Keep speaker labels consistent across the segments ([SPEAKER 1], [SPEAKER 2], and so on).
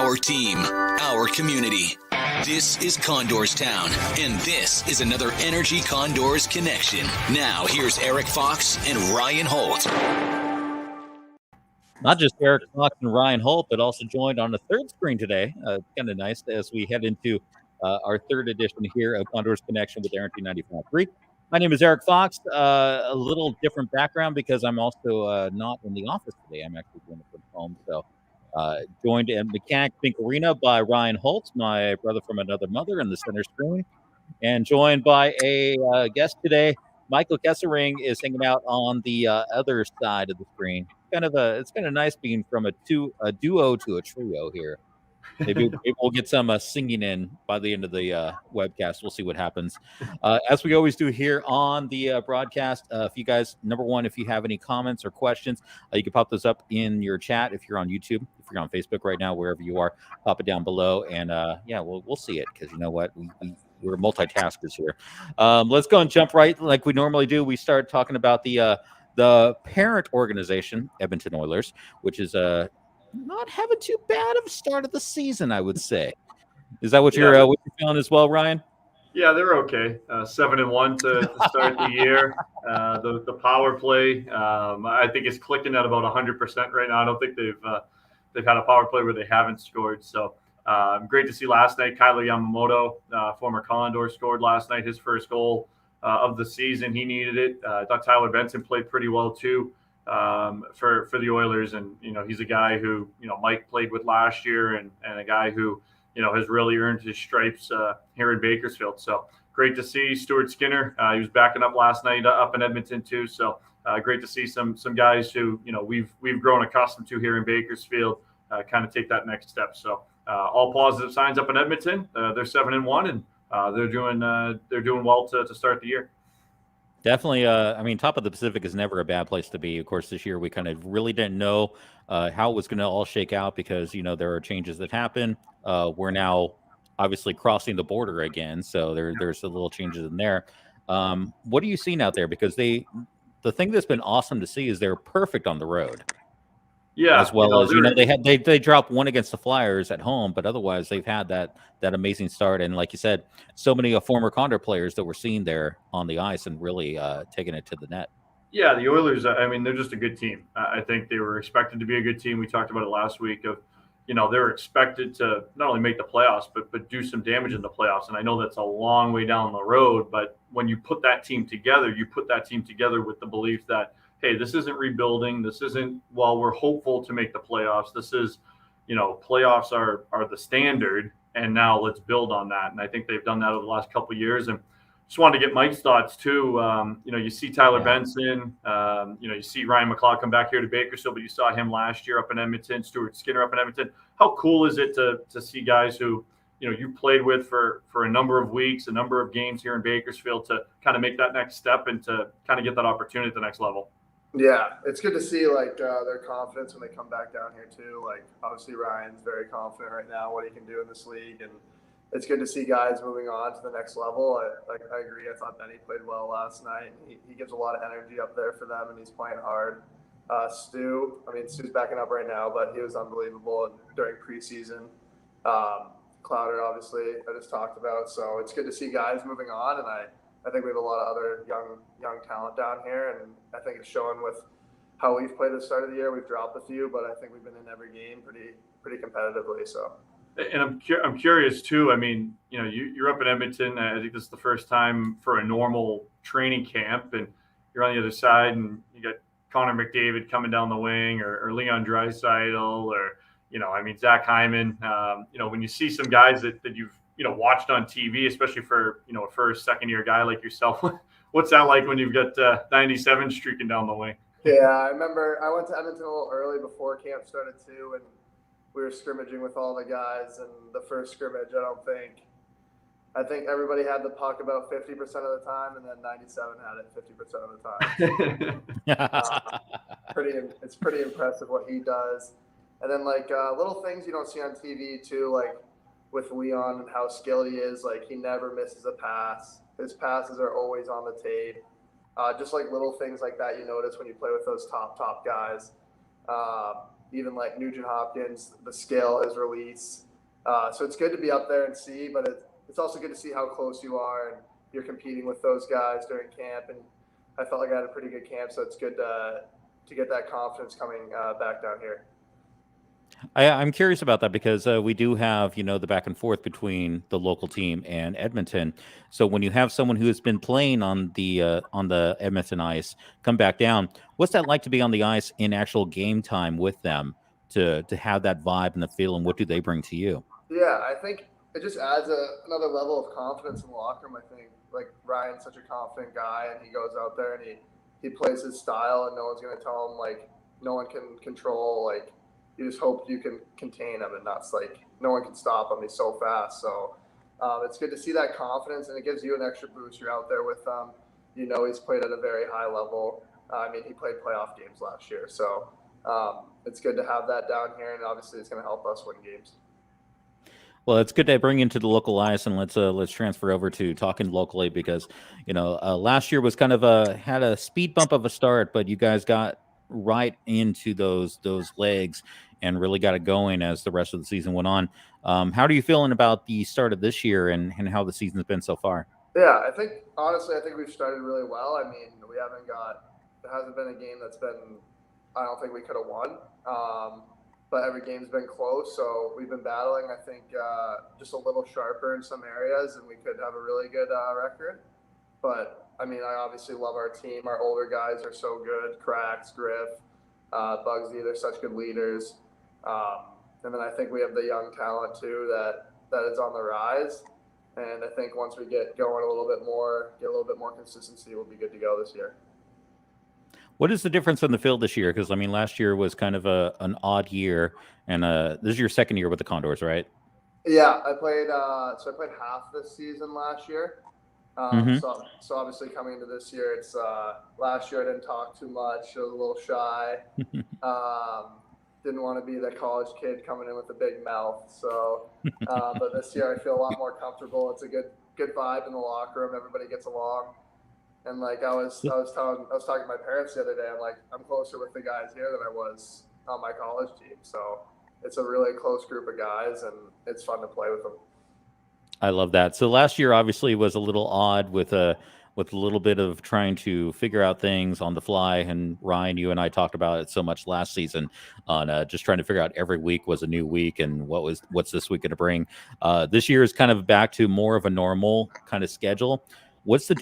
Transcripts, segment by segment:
[SPEAKER 1] our team, our community. This is Condors Town, and this is another Energy Condors connection. Now, here's Erik Fox and Ryan Holt.
[SPEAKER 2] Not just Erik Fox and Ryan Holt, but also joined on the third screen today. Kind of nice as we head into our third edition here of Condors Connection with Energy 95.3. My name is Erik Fox. A little different background because I'm also not in the office today. I'm actually doing it from home. So joined in Mechanic Pink Arena by Ryan Holt, my brother from another mother, in the center screen, and joined by a guest today. Michael Kessering is hanging out on the other side of the screen. It's kind of nice being from a duo to a trio here. Maybe we'll get some singing in by the end of the webcast. We'll see what happens. As we always do here on the broadcast, if you guys, number one, if you have any comments or questions, you can pop those up in your chat. If you're on YouTube, if you're on Facebook right now, wherever you are, pop it down below, and we'll see it, because you know what, we're multitaskers here. Let's go and jump right like we normally do. We start talking about the parent organization, Edmonton Oilers, which is not having too bad of a start of the season, I would say. Is that what you're feeling as well, Ryan?
[SPEAKER 3] Yeah, they're okay. 7-1 to start the year. The power play, I think, is clicking at about 100% right now. I don't think they've had a power play where they haven't scored. So great to see last night. Kyler Yamamoto, former Condor, scored last night, his first goal of the season. He needed it. I thought Tyler Benson played pretty well too. For the Oilers, and he's a guy who Mike played with last year, and a guy who has really earned his stripes here in Bakersfield. So great to see Stuart Skinner. He was backing up last night up in Edmonton too. So great to see some guys who we've grown accustomed to here in Bakersfield kind of take that next step. So all positive signs up in Edmonton. They're 7-1, and they're doing well to start the year.
[SPEAKER 2] Definitely. Top of the Pacific is never a bad place to be. Of course, this year we kind of really didn't know how it was going to all shake out, because, there are changes that happen. We're now obviously crossing the border again, so there's a little changes in there. What are you seeing out there? Because the thing that's been awesome to see is they're perfect on the road.
[SPEAKER 3] Yeah,
[SPEAKER 2] as well as they dropped one against the Flyers at home, but otherwise they've had that amazing start. And like you said, so many former Condor players that we're seeing there on the ice and really taking it to the net.
[SPEAKER 3] Yeah, the Oilers, they're just a good team. I think they were expected to be a good team. We talked about it last week of, they're expected to not only make the playoffs, but do some damage in the playoffs. And I know that's a long way down the road, but when you put that team together, with the belief that, hey, this isn't rebuilding. This isn't, well, we're hopeful to make the playoffs. This is, playoffs are the standard, and now let's build on that. And I think they've done that over the last couple of years. And just wanted to get Mike's thoughts too. You see Tyler Benson, you see Ryan McLeod come back here to Bakersfield, but you saw him last year up in Edmonton, Stuart Skinner up in Edmonton. How cool is it to see guys who, you played with for a number of weeks, a number of games here in Bakersfield, to kind of make that next step and to kind of get that opportunity at the next level?
[SPEAKER 4] Yeah, it's good to see their confidence when they come back down here too. Obviously Ryan's very confident right now what he can do in this league, and it's good to see guys moving on to the next level. I agree. I thought Benny played well last night. He gives a lot of energy up there for them, and he's playing hard. Stu's backing up right now, but he was unbelievable during preseason. Clouder, obviously, I just talked about. So it's good to see guys moving on, and I think we have a lot of other young talent down here, and I think it's showing with how we've played at the start of the year. We've dropped a few, but I think we've been in every game pretty competitively. So.
[SPEAKER 3] And I'm curious too. You're up in Edmonton. I think this is the first time for a normal training camp, and you're on the other side, and you got Connor McDavid coming down the wing, or Leon Draisaitl, or Zach Hyman. When you see some guys that you've watched on TV, especially for a first, second year guy like yourself, what's that like when you've got 97 streaking down the wing?
[SPEAKER 4] Yeah, I remember I went to Edmonton a little early before camp started too, and we were scrimmaging with all the guys, and the first scrimmage, I think everybody had the puck about 50% of the time, and then 97 had it 50% of the time. It's pretty impressive what he does. And then little things you don't see on TV too, with Leon and how skilled he is. He never misses a pass. His passes are always on the tape. Just little things like that you notice when you play with those top guys. even like Nugent Hopkins, the skill, his release. So it's good to be up there and see, but it's also good to see how close you are and you're competing with those guys during camp. And I felt like I had a pretty good camp, so it's good to get that confidence coming back down here.
[SPEAKER 2] I'm curious about that because we do have, the back and forth between the local team and Edmonton. So when you have someone who has been playing on the Edmonton ice come back down, what's that like to be on the ice in actual game time with them to have that vibe and the feel, and what do they bring to you?
[SPEAKER 4] Yeah, I think it just adds another level of confidence in the locker room. I think like Ryan's such a confident guy, and he goes out there and he plays his style, and no one's going to tell him like no one can control like. You just hope you can contain him, and that's like no one can stop him. He's so fast. So it's good to see that confidence, and it gives you an extra boost. You're out there with him. He's played at a very high level. I mean, he played playoff games last year. So it's good to have that down here, and obviously it's going to help us win games.
[SPEAKER 2] Well, it's good to bring into the local ice, and let's transfer over to talking locally because last year was kind of had a speed bump of a start, but you guys got right into those legs and really got it going as the rest of the season went on. How are you feeling about the start of this year and how the season's been so far?
[SPEAKER 4] Yeah, honestly, I think we've started really well. I mean, there hasn't been a game that's been, I don't think we could have won. But every game's been close, so we've been battling, I think, just a little sharper in some areas, and we could have a really good record. But, I mean, I obviously love our team. Our older guys are so good. Cracks, Griff, Bugsy, they're such good leaders. And then I think we have the young talent, too, that is on the rise. And I think once we get going a little bit more, get a little bit more consistency, we'll be good to go this year.
[SPEAKER 2] What is the difference in the field this year? Because, I mean, last year was kind of an odd year, and this is your second year with the Condors, right?
[SPEAKER 4] Yeah, I played half this season last year. So obviously coming into this year, it's last year I didn't talk too much. I was a little shy. Didn't want to be the college kid coming in with a big mouth. So, but this year I feel a lot more comfortable. It's a good vibe in the locker room. Everybody gets along. And like I was talking to my parents the other day. I'm like, I'm closer with the guys here than I was on my college team. So it's a really close group of guys, and it's fun to play with them.
[SPEAKER 2] I love that. So last year obviously was a little odd with a little bit of trying to figure out things on the fly. And Ryan, you and I talked about it so much last season on just trying to figure out every week was a new week and what's this week going to bring. This year is kind of back to more of a normal kind of schedule. What's the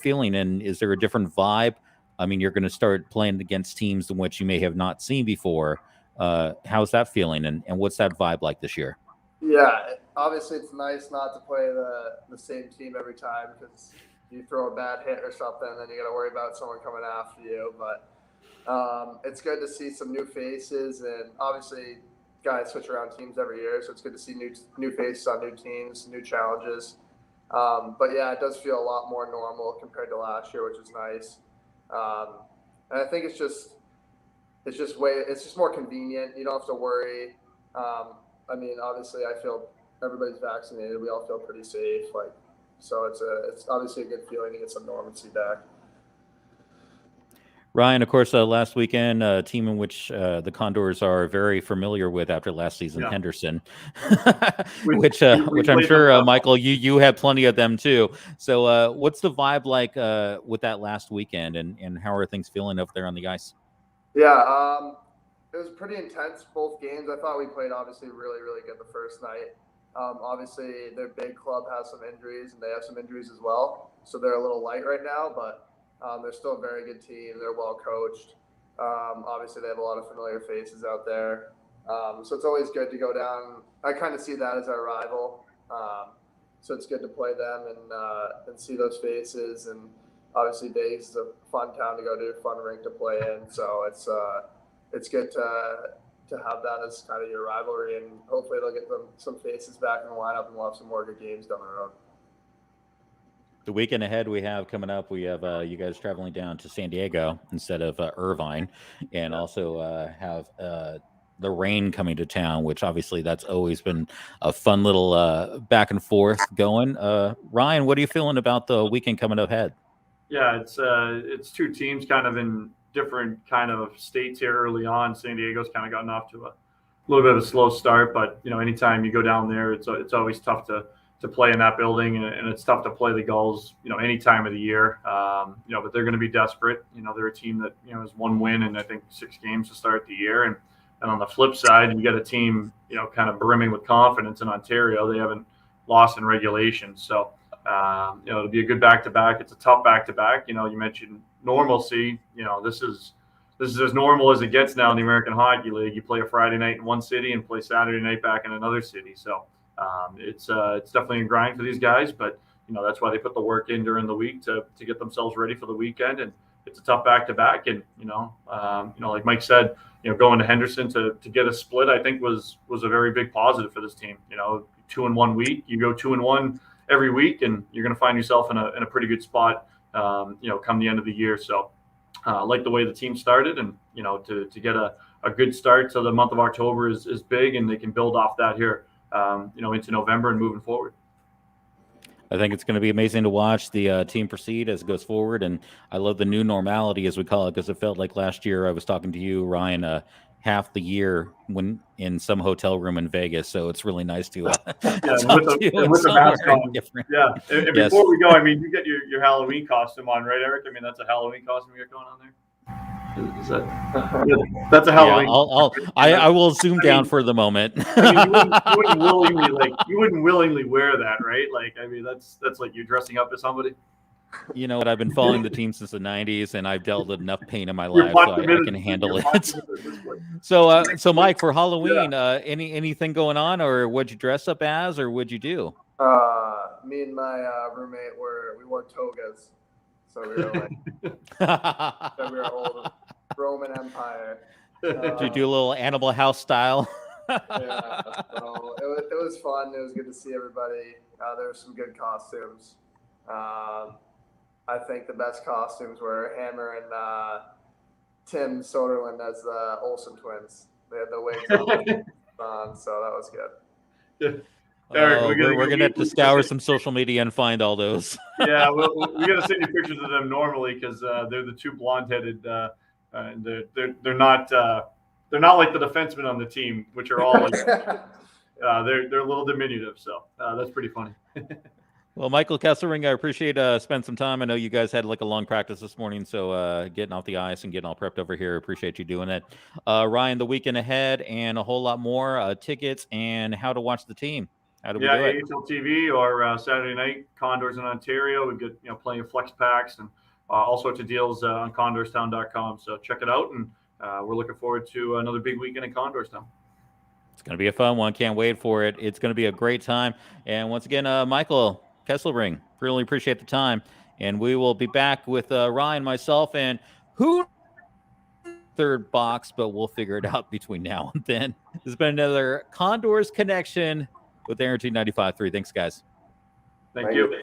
[SPEAKER 2] feeling, and is there a different vibe? I mean, you're going to start playing against teams in which you may have not seen before. How's that feeling, and what's that vibe like this year?
[SPEAKER 4] Yeah, obviously it's nice not to play the same team every time because you throw a bad hit or something, and then you got to worry about someone coming after you. But it's good to see some new faces, and obviously guys switch around teams every year, so it's good to see new faces on new teams, new challenges. But yeah, it does feel a lot more normal compared to last year, which is nice. And I think it's just more convenient. You don't have to worry. I mean, obviously I feel everybody's vaccinated. We all feel pretty safe. So it's obviously a good feeling to get some normalcy back.
[SPEAKER 2] Ryan, of course, last weekend, a team in which the Condors are very familiar with after last season, Henderson, which I'm sure, Michael, you had plenty of them too. So what's the vibe like with that last weekend, and how are things feeling up there on the ice?
[SPEAKER 4] Yeah, it was pretty intense, both games. I thought we played obviously really, really good the first night. Obviously, their big club has some injuries, and they have some injuries as well. So they're a little light right now, but they're still a very good team. They're well coached. Obviously, they have a lot of familiar faces out there. So it's always good to go down. I kind of see that as our rival. So it's good to play them and see those faces. And obviously, Vegas is a fun town to go to, fun rink to play in. So it's good to have that as kind of your rivalry. And hopefully, they'll get some faces back in the lineup, and we'll have some more good games down the road.
[SPEAKER 2] The weekend ahead we have coming up, we have you guys traveling down to San Diego instead of Irvine, and also have the Reign coming to town, which obviously that's always been a fun little back and forth going. Ryan, what are you feeling about the weekend coming ahead?
[SPEAKER 3] Yeah, it's two teams kind of in different kind of states here early on. San Diego's kind of gotten off to a little bit of a slow start, but anytime you go down there, it's always tough to play in that building, and it's tough to play the Gulls, any time of the year. But they're going to be desperate. They're a team that has 1 win in I think 6 games to start the year, and on the flip side, you got a team kind of brimming with confidence in Ontario. They haven't lost in regulation, so it'll be a good back-to-back. It's a tough back-to-back. You mentioned normalcy. This is as normal as it gets now in the American Hockey League. You play a Friday night in one city and play Saturday night back in another city. So it's definitely a grind for these guys, but that's why they put the work in during the week to get themselves ready for the weekend. And it's a tough back-to-back. And like Mike said, going to Henderson to get a split, I think was a very big positive for this team. 2-1 week, you go 2-1 every week, and you're going to find yourself in a pretty good spot. Come the end of the year. So. Like the way the team started, and to get a good start to the month of October is big, and they can build off that here into November and moving forward.
[SPEAKER 2] I think it's going to be amazing to watch the team proceed as it goes forward, and I love the new normality, as we call it, because it felt like last year I was talking to you, Ryan, half the year when in some hotel room in Vegas. So it's really nice to
[SPEAKER 3] with the mask on.
[SPEAKER 2] Different.
[SPEAKER 3] Yeah. And
[SPEAKER 2] Yes.
[SPEAKER 3] Before we go, I mean, you get your Halloween costume on, right, Erik? I mean, that's a Halloween costume you got going on there. Is that? That's a Halloween.
[SPEAKER 2] Yeah, I will zoom down for the moment.
[SPEAKER 3] You wouldn't willingly wear that, right? Like, I mean, that's like you dressing up as somebody.
[SPEAKER 2] You know what? I've been following the team since the 90s, and I've dealt with enough pain in my life, so I can handle it. So Mike, for Halloween, anything going on, or what'd you dress up as, or what'd you do?
[SPEAKER 4] Me and my roommate we wore togas, so we were like, we were old Roman Empire.
[SPEAKER 2] Did you do a little Animal House style?
[SPEAKER 4] Yeah, so it was fun. It was good to see everybody. There were some good costumes. I think the best costumes were Hammer and Tim Soderlund as the Olsen twins. They had the wigs on, so that was good.
[SPEAKER 3] Erik,
[SPEAKER 2] we're gonna have to scour some social media and find all those.
[SPEAKER 3] Yeah, we got to send you pictures of them normally, because they're the two blonde-headed, and they're not like the defensemen on the team, which are all like they're a little diminutive. So that's pretty funny.
[SPEAKER 2] Well, Michael Kesselring, I appreciate spending some time. I know you guys had like a long practice this morning, so getting off the ice and getting all prepped over here. Appreciate you doing it. Ryan, the weekend ahead and a whole lot more, tickets and how to watch the team. How do we do it?
[SPEAKER 3] AHL TV or Saturday night, Condors in Ontario. We get plenty of flex packs and all sorts of deals on condorstown.com. So check it out, and we're looking forward to another big weekend in Condorstown.
[SPEAKER 2] It's going to be a fun one. Can't wait for it. It's going to be a great time. And once again, Michael Kesselring, really appreciate the time. And we will be back with Ryan, myself, and who third box, but we'll figure it out between now and then. This has been another Condors Connection with Aaron 95.3. Thanks, guys.
[SPEAKER 3] Thank you.